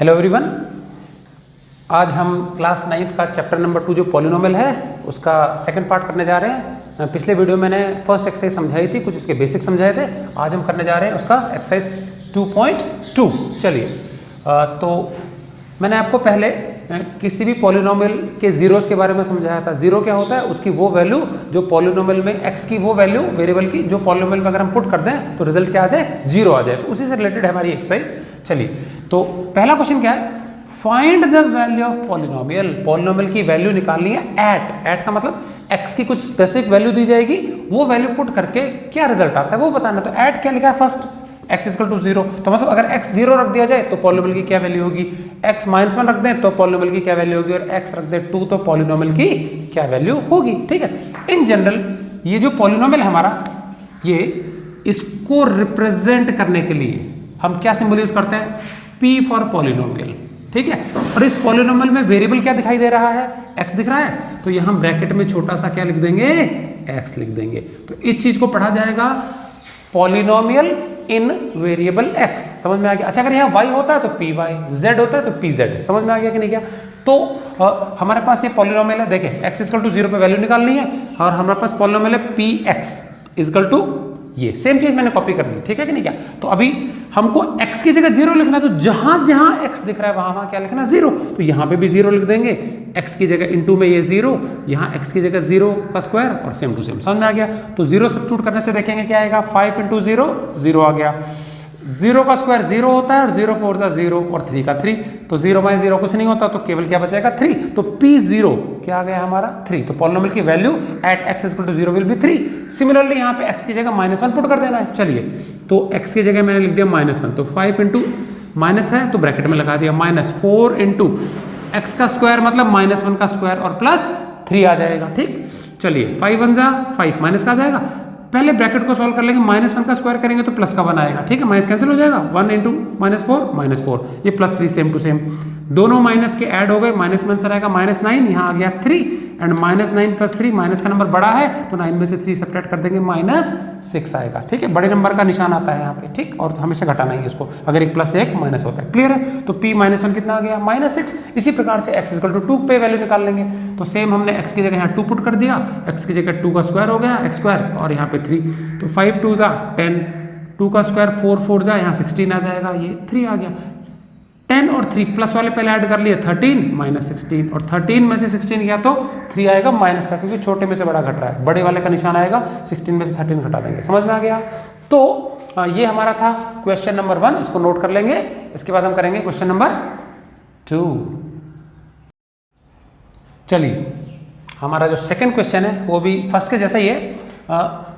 Hello everyone, आज हम class 9th का चैप्टर नंबर 2 जो पॉलिनोमियल है उसका सेकंड पार्ट करने जा रहे हैं। पिछले वीडियो मैंने फर्स्ट एक्सरसाइज समझाई थी, कुछ उसके बेसिक समझाए थे। आज हम करने जा रहे हैं उसका एक्सरसाइज 2.2। चलिए, तो मैंने आपको पहले किसी भी पॉलिनोमियल के जीरोस के बारे में समझाया था। जीरो क्या होता है, उसकी वो वैल्यू जो पॉलिनोमियल में एक्स की वो वैल्यू वेरिएबल की जो पॉलिनोमियल में अगर हम पुट कर दें तो रिजल्ट क्या आ जाए, जीरो आ जाए। तो उसी से रिलेटेड है हमारी एक्सरसाइज। चलिए, तो पहला क्वेश्चन क्या है, find the value of polynomial. Polynomial की वैल्यू निकालनी है एट का मतलब एक्स की कुछ स्पेसिफिक वैल्यू दी जाएगी, वो वैल्यू पुट करके क्या रिजल्ट आता है वो बताना। तो एट क्या लिखा है, फर्स्ट x इक्वल टू 0, तो मतलब अगर x 0 रख दिया जाए तो पॉलिनोमियल की क्या वैल्यू होगी, x -1 रख दें तो पॉलिनोमियल की क्या वैल्यू होगी, और x रख दें 2 तो पॉलिनोमियल की क्या वैल्यू होगी। ठीक है, इन जनरल ये जो पॉलिनोमियल है हमारा, ये इसको रिप्रेजेंट करने के लिए हम क्या सिंबल यूज करते हैं, p फॉर पॉलिनोमियल। ठीक है, और इस पॉलिनोमियल में वेरिएबल क्या दिखाई दे रहा है, x दिख रहा है, तो यहां ब्रैकेट में छोटा सा क्या लिख देंगे, x लिख देंगे। तो इस चीज को पढ़ा जाएगा पॉलिनोमियल इन वेरिएबल x। समझ में आ गया। अच्छा, अगर यहाँ y होता है तो py, z होता है तो pz। समझ में आ गया कि नहीं क्या। तो हमारे पास ये पॉलिनोमियल है, देखें x इक्वल टू 0 पे वैल्यू निकालनी है, और हमारे पास पॉलिनोमियल है px इक्वल टू ये सेम चीज मैंने कॉपी कर दी। ठीक है कि नहीं क्या। तो अभी हमको x की जगह 0 लिखना है, तो जहां जहां x दिख रहा है वहां क्या लिखना, 0। तो यहां पे भी 0 लिख देंगे, x की जगह इनटू में ये 0, यहाँ x की जगह 0 का स्क्वायर और सेम टू सेम। समझ में आ गया। तो 0 सब्स्टिट्यूट करने से देखेंगे क्या आएगा, 5 इंटू 0 0 आ गया। 0 का स्क्वायर 0 होता है, और 0 4 जा 0 और 3 का 3, तो 0 बाई 0 कुछ नहीं होता, तो केवल क्या बचेगा 3। तो P0 क्या आ गया हमारा 3। तो पॉलिनोमियल की value at x equal to 0 will be 3। Similarly यहाँ पे x की जगह -1 पुट कर देना है। चलिए, तो x की जगह मैंने लिख दिया -1, तो 5 इंटू माइनस है तो ब्रैकेट में लगा दिया -4 इंटू x का स्क्वायर मतलब -1 का स्क्वायर और प्लस 3 आ जाएगा। ठीक, चलिए 5 1 जा 5 माइनस का आ जाएगा। पहले ब्रैकेट को सॉल्व कर लेंगे, -1 का स्क्वायर करेंगे तो प्लस का 1 आएगा। ठीक है, माइनस कैंसिल हो जाएगा, 1 इंटू -4 ये प्लस 3 सेम टू सेम, दोनों माइनस के ऐड हो गए, माइनस में आंसर आएगा -9, यहाँ आ गया 3, एंड -9 प्लस 3, माइनस का नंबर बड़ा है तो 9 में से 3 सब्ट्रैक्ट कर देंगे, -6 आएगा। ठीक है, बड़े नंबर का निशान आता है यहाँ पे। ठीक, और हमेशा घटाना है इसको, अगर एक प्लस एक माइनस होता है। क्लियर है। तो p -1 कितना आ गया, -6। इसी प्रकार से x इक्वल टू 2 पे वैल्यू निकाल लेंगे, तो सेम हमने x की जगह यहाँ 2 पुट कर दिया, x की जगह 2 का स्क्वायर हो गया x स्क्वायर, और यहाँ पे 3, तो 5 2 जा 10, 2 का स्क्वायर 4 4 जा यहाँ 16 आ जाएगा, ये 3 आ गया। 10 और 3 प्लस वाले पहले ऐड कर लिए, 13 -16, और 13 में से 16 गया तो 3 आएगा माइनस का, क्योंकि छोटे में से बड़ा घट रहा है, बड़े वाले का निशान आएगा, 16 में से 13 घटा देंगे। समझ में आ गया। तो ये हमारा था क्वेश्चन नंबर 1, इसको नोट कर लेंगे। इसके बाद हम करेंगे क्वेश्चन नंबर 2। चलिए, हमारा जो सेकंड क्वेश्चन है वो भी फर्स्ट के जैसा ही है।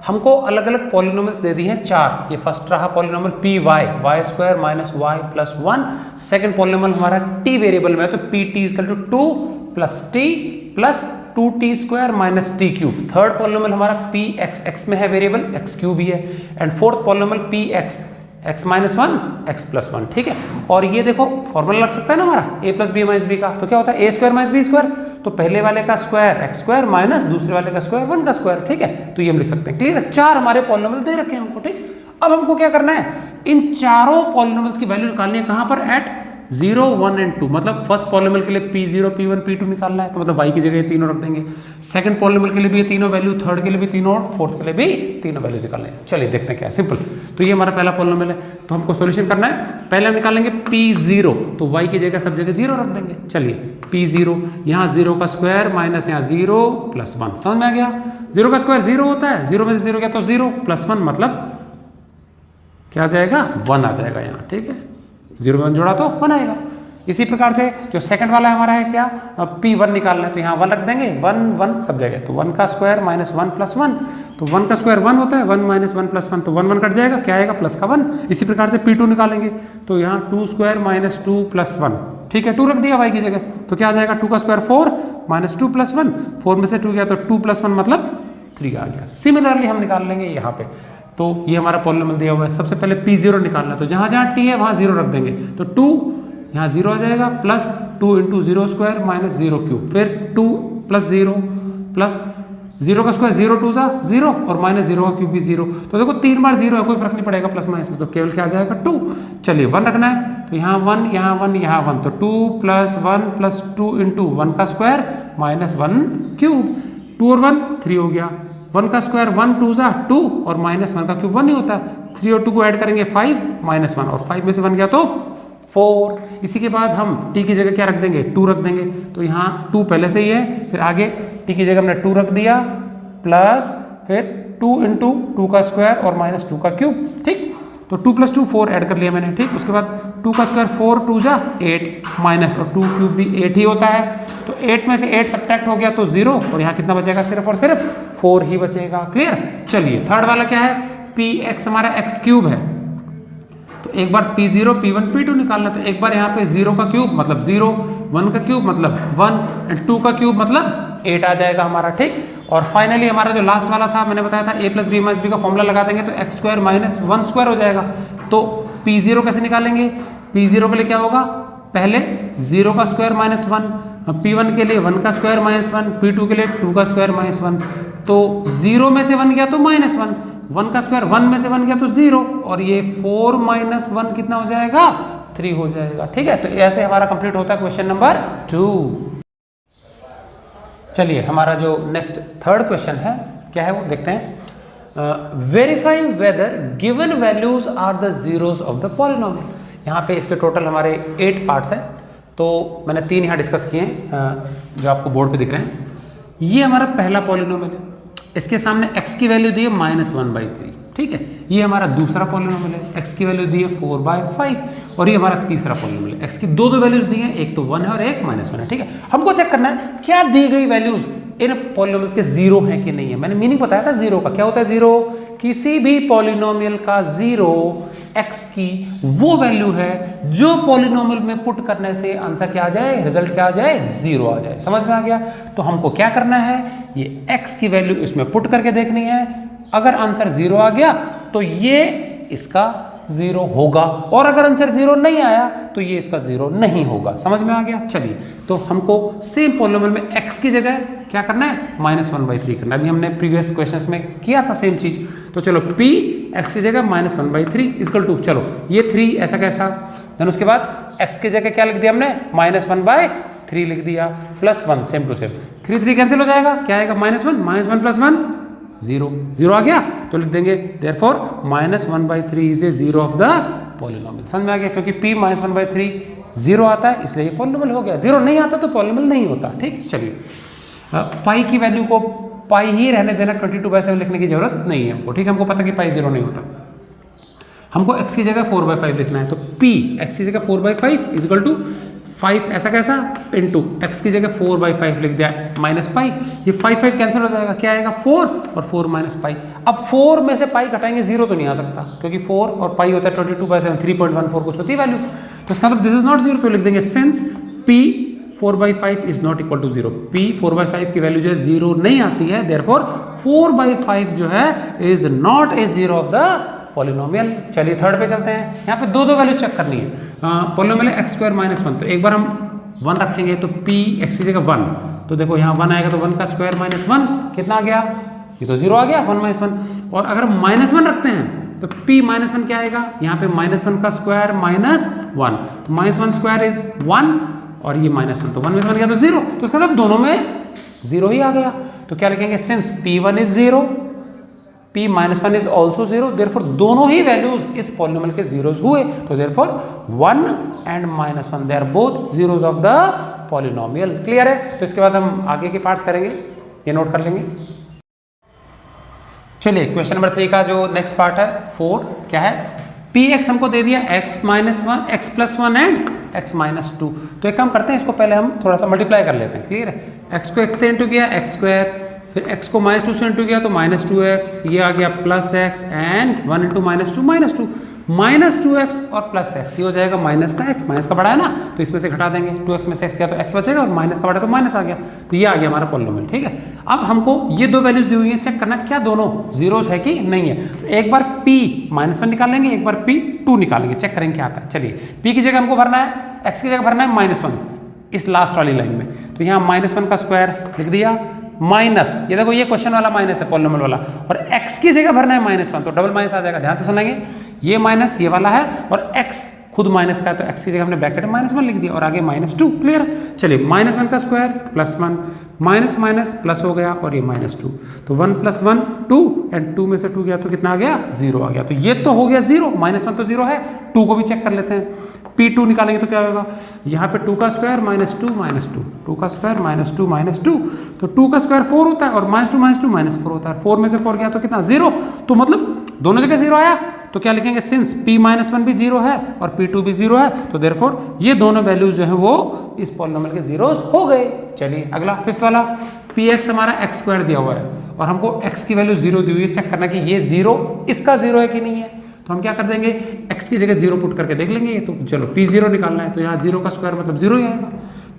हमको अलग अलग पॉलिनोमियल्स दे दी हैं 4। ये फर्स्ट रहा polynomial py, y² - y + 1। Second polynomial हमारा t वेरिएबल में है, तो pt = 2 + t + 2t² - t³। Third polynomial हमारा px, x में है वेरिएबल, x³ ही है, and fourth polynomial px, x -1 x + 1। ठीक है, और ये देखो फॉर्मूला लग सकता है ना हमारा a + b - b का, तो क्या होता है a² - b², तो पहले वाले का स्क्वायर x² माइनस दूसरे वाले का स्क्वायर 1 का स्क्वायर। ठीक है, तो ये हम लिख सकते हैं। क्लियर है, 4 हमारे पॉलिनोमियल दे रखे हैं हमको। ठीक, अब हमको क्या करना है, इन चारों पॉलिनोमियल्स की वैल्यू निकालनी है, कहां पर, एट 0 1 एंड 2। मतलब फर्स्ट पॉलिनोमियल के लिए p0 p1 p2 निकालना है, तो मतलब y की जगह ये तीनों रख देंगे। सेकंड पॉलिनोमियल के लिए भी ये तीनों वैल्यू, थर्ड के लिए भी तीनों, और फोर्थ के लिए भी तीनों वैल्यूज निकालने हैं। चलिए देखते हैं क्या है, सिंपल। तो ये हमारा पहला पॉलिनोमियल है, तो हमको सॉल्यूशन करना है। पहले हम निकालेंगे p0, तो y की जगह सब जगह 0 रख देंगे। चलिए, p0 यहाँ 0 का स्क्वायर माइनस यहाँ 0 + 1। समझ में आ गया। 0 का स्क्वायर 0 होता है, 0 में से 0 गया तो 0 + 1 मतलब क्या आ जाएगा, 1 आ जाएगा यहाँ। ठीक है, 0 में 1 जोड़ा तो 1 आएगा। इसी प्रकार से जो सेकंड वाला हमारा है क्या, p1 निकालना है, तो यहाँ 1 रख देंगे, 1 1 सब जगह, तो 1 का स्क्वायर -1 + 1, तो 1 का स्क्वायर 1 होता है, 1 - 1 + 1, तो 1 1 कट जाएगा, क्या आएगा, प्लस का 1। इसी प्रकार से p2 निकालेंगे, तो यहाँ 2² - 2 + 1। ठीक है, 2 रख दिया y की जगह, तो क्या आ जाएगा, 2 का स्क्वायर 4 -2 + 1, 4 में से 2 गया तो 2 + 1 मतलब 3 आ गया। सिमिलरली हम निकाल लेंगे यहाँ पे, तो ये हमारा पॉलिनोमियल दिया हुआ है। सबसे पहले p0 निकालना है, तो जहां जहां t है वहां 0 रख देंगे, तो 2 यहाँ 0 आ जाएगा, प्लस 2 × 0² - 0³, फिर 2 + 0 + 0 का स्क्वायर 0 2 सा 0 और माइनस 0 का क्यूब भी 0। तो देखो 3 बार 0 है, कोई फर्क नहीं पड़ेगा प्लस माइनस में, तो केवल क्या आ जाएगा 2। चलिए 1 रखना है, तो यहाँ 1 यहाँ 1 यहाँ 1, तो 2 + 1 + 2 इंटू 1 का स्क्वायर माइनस 1 क्यूब, 2 और 1 3 हो गया। 1 का स्क्वायर 1 2 सा 2 और माइनस 1 का क्यूब 1 ही होता है। 3 और 2 को ऐड करेंगे 5 माइनस 1 और 5 में से 1 गया तो 4। इसी के बाद हम t की जगह क्या रख देंगे 2 रख देंगे, तो यहाँ 2 पहले से ही है, फिर आगे t की जगह हमने 2 रख दिया प्लस फिर 2 इंटू 2 का स्क्वायर और माइनस 2 का क्यूब, ठीक। तो 2 + 2 4 ऐड कर लिया मैंने, ठीक। उसके बाद 2 का स्क्वायर 4 2 जा 8 माइनस और 2 क्यूब भी 8 ही होता है, तो 8 में से 8 सब्ट्रैक्ट हो गया तो 0 और यहाँ कितना बचेगा सिर्फ और सिर्फ 4 ही बचेगा। क्लियर। चलिए थर्ड वाला क्या है, px हमारा x क्यूब है, तो एक बार p0 p1 p2 निकालना, तो एक बार यहाँ पे 0 का क्यूब मतलब 0, 1 का क्यूब मतलब 1 एंड 2 का क्यूब मतलब 8 आ जाएगा हमारा, ठीक। और फाइनली हमारा जो लास्ट वाला था मैंने बताया था a + b - b का फॉर्मूला लगा देंगे तो x² - 1² हो जाएगा। तो p0 कैसे निकालेंगे, p0 के लिए क्या होगा, पहले 0 का स्क्वायर माइनस 1, p1 के लिए 1 का स्क्वायर माइनस 1, p2 के लिए 2 का स्क्वायर माइनस 1, तो 0 में से 1 गया तो माइनस 1, 1 का स्क्वायर 1 में से 1 गया तो 0 और ये 4 - 1 कितना हो जाएगा 3 हो जाएगा, ठीक है। तो ऐसे हमारा कंप्लीट होता है क्वेश्चन नंबर 2। चलिए हमारा जो नेक्स्ट थर्ड क्वेश्चन है क्या है वो देखते हैं। Verify whether given values are the zeros of the polynomial. यहाँ पे इसके टोटल हमारे 8 पार्ट्स हैं, तो मैंने 3 यहाँ डिस्कस किए हैं जो आपको बोर्ड पे दिख रहे हैं। ये हमारा पहला पॉलिनोमियल है, इसके सामने x की वैल्यू दी है -1/3, ठीक है। ये हमारा दूसरा पॉलिनोमियल है, x की वैल्यू दी है 4/5 और ये हमारा तीसरा पॉलिनोमियल है, x की दो वैल्यूज दी हैं, एक तो 1 है और एक -1 है, ठीक है। हमको चेक करना है क्या दी गई वैल्यूज इन पॉलिनोमियल्स के जीरो है कि नहीं है। मैंने मीनिंग बताया था जीरो का, क्या होता है जीरो, किसी भी पॉलिनोमियल का जीरो x की वो वैल्यू है जो पॉलिनोमियल में पुट करने से आंसर क्या आ जाए, रिजल्ट क्या आ जाए, जीरो आ जाए। समझ में आ गया। तो हमको क्या करना है, ये x की वैल्यू इसमें पुट करके देखनी है, अगर आंसर जीरो आ गया तो ये इसका जीरो होगा और अगर आंसर जीरो नहीं आया तो ये इसका जीरो नहीं होगा। समझ में आ गया। चलिए तो हमको सेम पॉलिनोमियल में x की जगह क्या करना है, -1/3 करना है। अभी हमने प्रीवियस क्वेश्चंस में किया था सेम चीज। तो चलो p x की जगह -1/3 इक्वल टू, चलो ये 3 ऐसा कैसा, देन उसके बाद x की जगह क्या लिख दिया हमने, -1/3 लिख दिया, +1 सेम टू सेम, 3 कैंसिल हो जाएगा, क्या आएगा -1 + 1 0, 0 आ गया तो लिख देंगे therefore -1/3 is a zero of the polynomial. समझ में आ गया, क्योंकि p -1/3 0 आता है इसलिए ये पॉलिनोमियल हो गया, 0 नहीं आता तो पॉलिनोमियल नहीं होता। ठीक, चलिए पाई की वैल्यू को पाई ही रहने देना, 22/7 लिखने की जरूरत नहीं है हमको। ठीक है, हमको पता कि पाई 0 नहीं होता। हमको x की जगह 4/5 लिखना है, तो p x की जगह 4/5 इज इक्वल टू 5 ऐसा कैसा इंटू x की जगह 4/5 लिख दिया माइनस पाई, ये 5 कैंसिल हो जाएगा, क्या आएगा 4 और 4 माइनस पाई। अब 4 में से पाई घटाएंगे 0 तो नहीं आ सकता, क्योंकि 4 और पाई होता है 22/7, 3.14 कुछ होती है वैल्यू, तो इसका मतलब दिस इज नॉट 0, तो लिख देंगे since p 4/5 is not equal to 0, p 4/5 की वैल्यू जो है 0 नहीं आती है, देयरफॉर 4/5 जो है is not A zero of the polynomial. चलिए थर्ड पे चलते हैं, यहाँ पे दो वैल्यू चेक करनी है। पॉलिनोमियल है x² - 1, तो एक बार हम 1 रखेंगे तो p x की जगह 1, तो देखो यहाँ 1 आएगा तो 1 का स्क्वायर -1 कितना आ गया, ये तो 0 आ गया, 1 - 1। और अगर -1 रखते हैं तो p -1 क्या आएगा, यहाँ पे -1 का स्क्वायर -1, तो -1 स्क्वायर इज 1 और ये -1, तो 1 में से 1 गया तो 0, तो इसका मतलब दोनों में 0 ही आ गया। तो क्या लिखेंगे, since p1 is 0 p -1 is also 0, therefore दोनों ही वैल्यूज इस पॉलिनोमियल के जीरोज हुए, तो therefore 1 and -1 they are both zeros of the polynomial. Clear है। तो इसके बाद हम आगे के पार्ट्स करेंगे, ये नोट कर लेंगे। चलिए क्वेश्चन नंबर 3 का जो नेक्स्ट पार्ट है 4, क्या है, px हमको दे दिया x -1 x + 1 एंड x -2। तो एक काम करते हैं, इसको पहले हम थोड़ा सा मल्टीप्लाई कर लेते हैं। क्लियर है, x को x से इंटू किया x², फिर x को -2 से इंटू किया तो -2x, ये आ गया +x एंड 1 × -2 -2x और +x, ये हो जाएगा माइनस का x, माइनस का बड़ा है ना तो इसमें से घटा देंगे, 2x में से x गया तो x बचेगा और माइनस का बड़ा तो माइनस आ गया, तो ये आ गया हमारा पॉलिनोमियल। ठीक है, अब हमको ये दो वैल्यूज दी हुई है, चेक करना क्या दोनों जीरोस है कि नहीं है। तो एक बार p -1 निकालेंगे, एक बार p 2 निकालेंगे, चेक करेंगे क्या आता है। चलिए p की जगह हमको भरना है, x की जगह भरना है -1 इस लास्ट वाली लाइन में, तो यहाँ -1 का स्क्वायर लिख दिया माइनस, ये देखो ये क्वेश्चन वाला माइनस है पॉलिनोमियल वाला, और x की जगह भरना है -1 तो डबल माइनस आ जाएगा। ध्यान से सुनेंगे, ये माइनस ये वाला है और x खुद माइनस का है तो x की जगह हमने ब्रैकेट में -1 लिख दिया और आगे -2। क्लियर? चलिए -1 का स्क्वायर +1 माइनस माइनस प्लस हो गया और ये -2, तो 1 + 1 2 एंड 2 में से 2 गया तो कितना आ गया? 0 आ गया। तो ये तो हो गया 0, -1 तो 0 है, 2 को भी चेक कर लेते हैं। P2 निकालेंगे तो क्या होगा? यहाँ पे 2 का स्क्वायर -2 -2, 2 का स्क्वायर -2 -2, तो 2 का स्क्वायर 4 होता है और -2 -4 होता है। 4 में से 4 गया तो कितना? 0। तो मतलब दोनों जगह 0 आया तो क्या लिखेंगे? सिंस P-1 भी 0 है और P2 भी 0 है तो देयरफॉर ये दोनों वैल्यूज जो है वो इस पॉलिनोमियल के जीरोस हो गए। चलिए अगला फिफ्थ वाला, Px हमारा x² दिया हुआ है और हमको x की वैल्यू 0 दी हुई है, चेक करना कि ये 0 इसका 0 है कि नहीं है। तो हम क्या कर देंगे? x की जगह 0 पुट करके देख लेंगे। तो चलो P0 निकालना है तो यहाँ 0 का स्क्वायर मतलब 0 ही आएगा,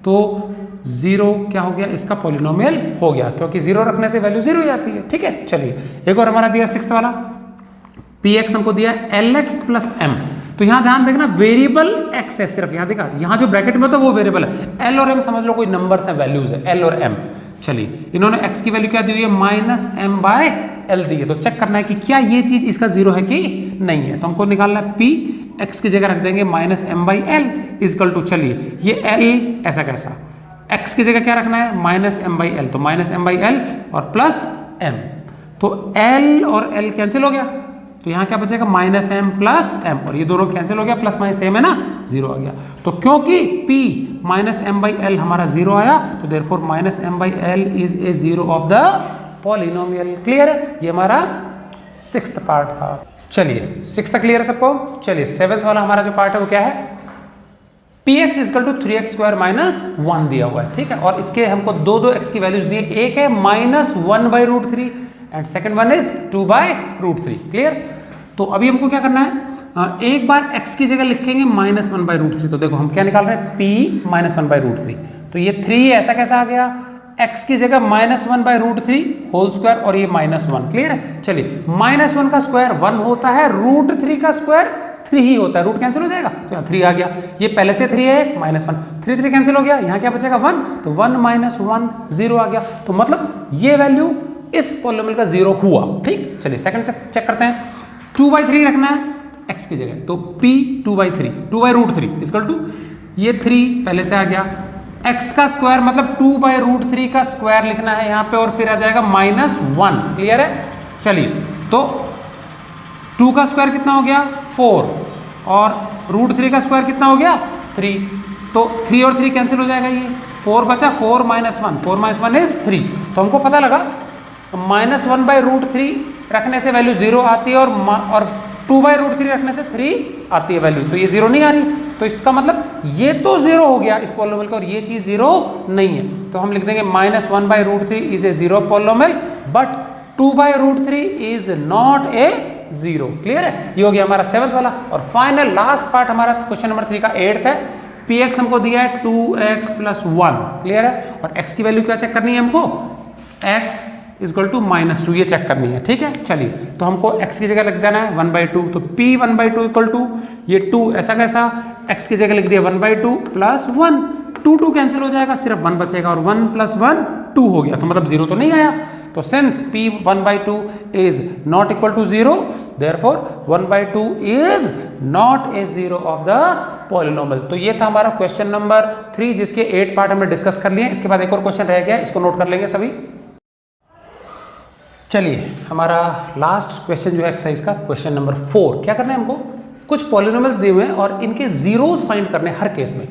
तो 0 क्या हो गया? इसका पॉलिनोमियल हो गया, क्योंकि 0 रखने से वैल्यू 0 ही आती है। ठीक है, चलिए एक और हमारा दिया सिक्स्थ वाला, Px हमको दिया है Lx + m। तो यहाँ ध्यान देखना, वेरिएबल x है सिर्फ, यहाँ देखा, यहाँ जो ब्रैकेट में होता है वो वेरिएबल है। L और m समझ लो कोई नंबर्स हैं, वैल्यूज है L और m। चलिए इन्होंने x की वैल्यू क्या दी हुई है? -m/l दी है, तो चेक करना है कि क्या ये चीज इसका 0 है कि नहीं है। तो हमको निकालना है P, x की जगह रख देंगे -m/l इक्वल टू, चलिए ये l ऐसा कैसा, x की जगह क्या रखना है? -m/l, तो -m/l और +m, तो l और l कैंसिल हो गया तो यहाँ क्या बचेगा? -m + m, और ये दोनों कैंसिल हो गया, प्लस माइनस सेम है ना, 0 आ गया। तो क्योंकि P -m/l हमारा 0 आया तो therefore -m/l is a 0 of the polynomial. Clear है? ये हमारा सिक्स्थ पार्ट था। चलिए सिक्स्थ क्लियर है सबको? चलिए सेवेंथ वाला हमारा जो पार्ट है वो क्या है? Px = 3x² - 1 दिया हुआ है, ठीक है, और इसके हमको दो x की वैल्यूज दी, एक है -1/√3 and second one is 2/√3। Clear? तो अभी हमको क्या करना है? एक बार x की जगह लिखेंगे -1/√3, तो देखो हम क्या निकाल रहे हैं? P -1/√3, तो ये 3 ऐसा कैसा आ गया? x की जगह -1/√3 होल स्क्वायर और ये -1। क्लियर है? चलिए -1 का स्क्वायर 1 होता है, √3 का स्क्वायर 3 ही होता है, रूट कैंसिल हो जाएगा तो यहाँ 3 आ गया, ये पहले से 3 है, -1, 3 3 कैंसिल हो गया, यहाँ क्या बचेगा? 1, तो 1 - 1 0 आ गया। तो मतलब ये वैल्यू इस पॉलिनोमियल का 0 हुआ। ठीक, चलिए सेकंड चेक करते हैं। 2/3 रखना है x की जगह, तो P 2/3, 2/√3 इक्वल टू, ये 3 पहले से आ गया, x का स्क्वायर मतलब 2/√3 का स्क्वायर लिखना है यहाँ पे और फिर आ जाएगा -1। क्लियर है? चलिए तो 2 का स्क्वायर कितना हो गया? 4, और √3 का स्क्वायर कितना हो गया? 3, तो 3 और 3 कैंसिल हो जाएगा, ये 4 बचा, 4 - 1, 4 - 1 इज 3। तो हमको पता लगा -1/√3 रखने से वैल्यू 0 आती है और 2/√3 रखने से 3 आती है वैल्यू, तो ये 0 नहीं आ रही, तो इसका मतलब ये तो 0 हो गया इस पॉलिनोमियल का और ये चीज 0 नहीं है। तो हम लिख देंगे -1/√3 is a 0 polynomial but 2/√3 is not a 0। Clear है? ये हो गया हमारा सेवंथ वाला। और फाइनल लास्ट पार्ट हमारा क्वेश्चन नंबर 3 का 8th है। Px हमको दिया है 2x + 1। क्लियर है? और x की वैल्यू क्या चेक करनी है हमको? x = -2 ये चेक करनी है। ठीक है, चलिए तो हमको x की जगह लिख देना है 1/2, तो P 1/2 = ये 2 ऐसा कैसा, x की जगह लिख दिया 1/2 + 1, 2 कैंसिल हो जाएगा, सिर्फ 1 बचेगा और 1 + 1 2 हो गया, तो मतलब 0 तो नहीं आया। तो since P 1/2 is not equal to 0, therefore 1/2 is not a 0 of the polynomial. तो ये था हमारा क्वेश्चन नंबर 3 जिसके 8 पार्ट हमने डिस्कस कर लिए। इसके बाद एक और क्वेश्चन रह गया, इसको नोट कर लेंगे सभी। चलिए हमारा लास्ट क्वेश्चन जो है एक्सरसाइज का क्वेश्चन नंबर 4। क्या करना है हमको? कुछ पॉलिनोमियल्स दिए हुए हैं और इनके जीरोस फाइंड करने हर केस में।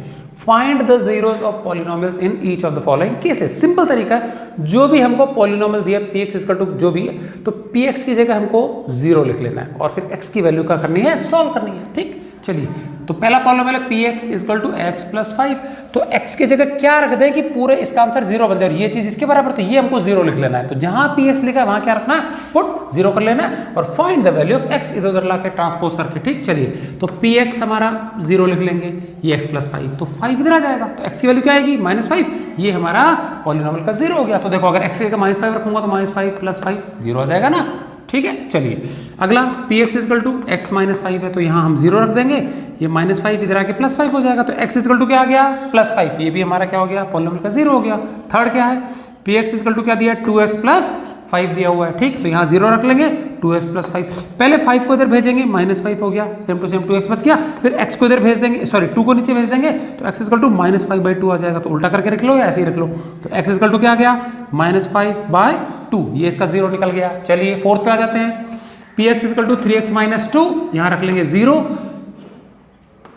Find the zeros of polynomials in each of the following cases. Simple तरीका है, जो भी हमको पॉलिनोमियल दिया Px = जो भी है, तो Px की जगह हमको 0 लिख लेना है और फिर x की वैल्यू क्या करनी है? सॉल्व करनी है। ठीक, चलिए तो पहला पॉलिनोमियल है Px = x + 5, तो x की जगह क्या रख दें कि पूरे इसका आंसर 0 बन जाए और ये चीज इसके बराबर, तो ये हमको 0 लिख लेना है। तो जहां Px लिखा है वहां क्या रखना है? पुट 0 कर लेना है और find the value of x इधर उधर लाके ट्रांसपोज करके। ठीक, चलिए तो Px हमारा 0 लिख लेंगे, ये x + 5, तो 5 इधर आ जाएगा, तो x की वैल्यू क्या आएगी? -5, ये हमारा पॉलिनोमियल का 0 हो गया। तो देखो अगर x की जगह -5 रखूंगा तो -5 + 5 0 आ जाएगा ना। ठीक है। चलिए अगला P X equal to X minus 5 है तो यहाँ हम 0 रख देंगे, ये -5 इधर आके +5 हो जाएगा, तो x इजकल टू क्या आ गया +5, ये भी हमारा क्या हो गया पॉलिनोमियल का 0 हो गया। थर्ड क्या है पी एक्स इजकल टू क्या दिया 2x + 5 दिया हुआ है, ठीक, तो यहाँ 0 रख लेंगे 2x + 5, पहले 5 को इधर भेजेंगे -5 हो गया, सेम टू सेम 2x बच गया, फिर x को इधर भेज देंगे, सॉरी 2 को नीचे भेज देंगे तो x इजकल टू -5/2 आ जाएगा, तो उल्टा करके रख लो या ऐसे ही रख लो, तो x इजकल टू क्या आ गया -5/2, ये इसका 0 निकल गया। चलिए फोर्थ पे आ जाते हैं, P X equal to 3x - 2, यहाँ रख लेंगे 0,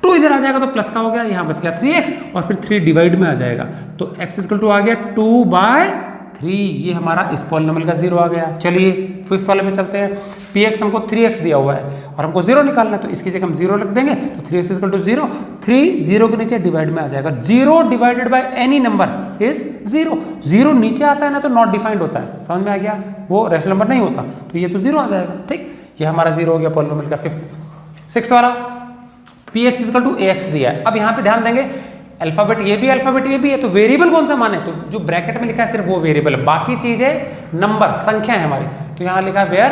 2 इधर आ जाएगा तो प्लस का हो गया, यहाँ बच गया 3x और फिर 3 डिवाइड में आ जाएगा, तो x इजकल टू आ गया 2/3, ये हमारा इस पॉलिनोमियल का 0 आ गया। चलिए फिफ्थ वाले में चलते हैं, px हमको 3x दिया हुआ है और हमको 0 निकालना है, तो इसकी जगह हम 0 रख देंगे, तो 3x इजकल टू 0, 3 0 के नीचे डिवाइड में आ जाएगा, 0 divided by any number is 0, 0 नीचे आता है ना तो नॉट डिफाइंड होता है, समझ में आ गया, वो रेशनल नंबर नहीं होता, तो ये तो 0 आ जाएगा, ठीक, ये हमारा 0 हो गया पॉलिनोमियल का फिफ्थ। सिक्स्थ वाला px इजकल टू ax दिया है, अब यहाँ पे ध्यान देंगे अल्फाबेट ये भी अल्फाबेट ये भी है, तो वेरिएबल कौन सा माने, तो जो ब्रैकेट में लिखा है सिर्फ वो वेरिएबल है, बाकी चीजें नंबर संख्या है हमारी, तो यहाँ लिखा है वेयर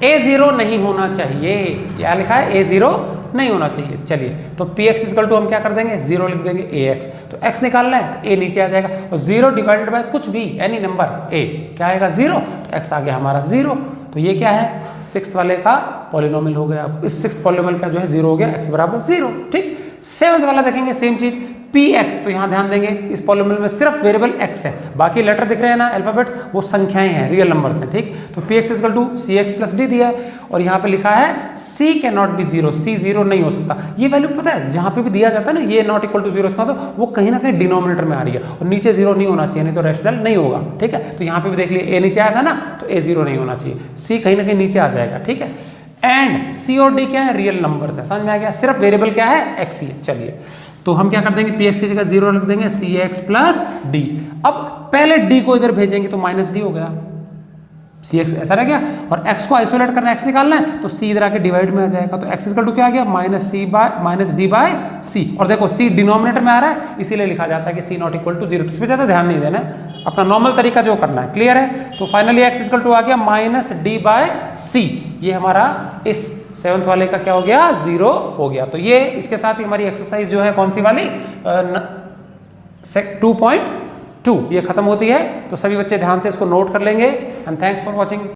a0 नहीं होना चाहिए, क्या लिखा है a0 नहीं होना चाहिए। चलिए तो px इजकल टू हम क्या कर देंगे 0 लिख देंगे ax, तो x निकालना है तो a नीचे आ जाएगा और 0 डिवाइडेड बाय कुछ भी एनी नंबर a क्या आएगा 0, तो x आ गया हमारा 0, तो ये क्या है सिक्स्थ वाले का पॉलिनोमियल हो गया, इस सिक्स्थ पॉलिनोमियल का जो है 0 हो गया, x बराबर 0, ठीक। सेवंथ वाला देखेंगे सेम चीज px, तो यहाँ ध्यान देंगे इस पॉलिनोमियल में सिर्फ वेरिएबल x है, बाकी लेटर दिख रहे हैं ना अल्फाबेट्स वो संख्याएं हैं, रियल नंबर्स हैं, ठीक, तो px equal to cx + d दिया है और यहाँ पे लिखा है c can not be 0, c 0 नहीं हो सकता, ये वैल्यू पता है जहाँ पे भी दिया जाता है ना ये नॉट इक्वल टू 0, इसका मतलब वो कहीं ना कहीं डिनोमिनेटर में आ रही है और नीचे 0 नहीं होना चाहिए, नहीं तो रैशनल नहीं होगा, ठीक है, तो यहाँ पे भी देख लिए a नीचे आया था ना तो a 0 नहीं होना चाहिए, c कहीं ना कहीं नीचे आ जाएगा, ठीक है, एंड c और d क्या है रियल नंबर्स है, समझ में आ गया, सिर्फ वेरिएबल क्या है x ही है। चलिए तो हम क्या कर देंगे px की जगह 0 रख देंगे cx + d, अब पहले d को इधर भेजेंगे तो -d हो गया, cx ऐसा रह गया और x को आइसोलेट करना है, x निकालना है तो c इधर आके डिवाइड में आ जाएगा, तो x इजकल टू क्या आ गया -d/c, और देखो c डिनोमिनेटर में आ रहा है इसीलिए लिखा जाता है कि c नॉट इक्वल टू 0, तो इस पर ज़्यादा ध्यान नहीं देना है, अपना नॉर्मल तरीका जो करना है, क्लियर है। तो फाइनली x इजकल टू आ गया -d/c, ये हमारा इस सेवंथ वाले का क्या हो गया 0 हो गया। तो ये इसके साथ ही हमारी एक्सरसाइज जो है कौन सी वाली 2.2 ये खत्म होती है, तो सभी बच्चे ध्यान से इसको नोट कर लेंगे एंड थैंक्स फॉर वॉचिंग।